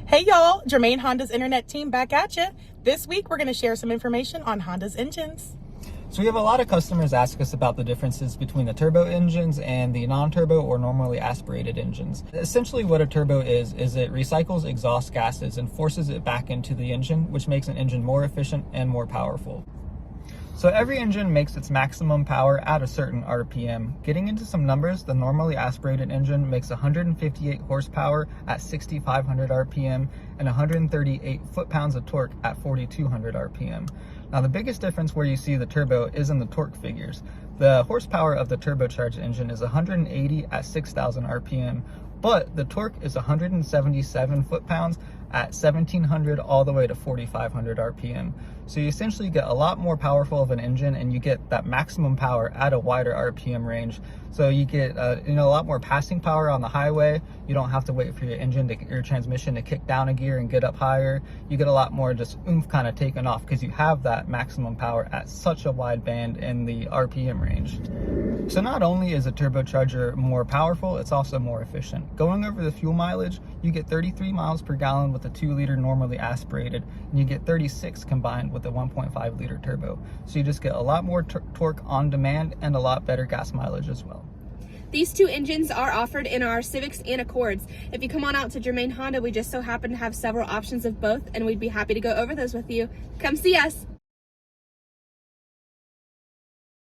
Hey y'all, Germain Honda's internet team back at you. This week we're going to share some information on Honda's engines. So we have a lot of customers ask us about the differences between the turbo engines and the non-turbo or normally aspirated engines. Essentially what a turbo is it recycles exhaust gases and forces it back into the engine, which makes an engine more efficient and more powerful. So every engine makes its maximum power at a certain RPM. Getting into some numbers, the normally aspirated engine makes 158 horsepower at 6,500 RPM and 138 foot-pounds of torque at 4,200 RPM. Now the biggest difference where you see the turbo is in the torque figures. The horsepower of the turbocharged engine is 180 at 6,000 RPM, but the torque is 177 foot-pounds at 1,700 all the way to 4,500 RPM. So you essentially get a lot more powerful of an engine and you get that maximum power at a wider RPM range. So you get a lot more passing power on the highway. You don't have to wait for your transmission to kick down a gear and get up higher. You get a lot more just oomph kind of taken off because you have that maximum power at such a wide band in the RPM range. So not only is a turbocharger more powerful, it's also more efficient. Going over the fuel mileage, you get 33 miles per gallon with a 2-liter normally aspirated, and you get 36 combined with a 1.5-liter turbo. So you just get a lot more torque on demand and a lot better gas mileage as well. These two engines are offered in our Civics and Accords. If you come on out to Germain Honda, we just so happen to have several options of both, and we'd be happy to go over those with you. Come see us.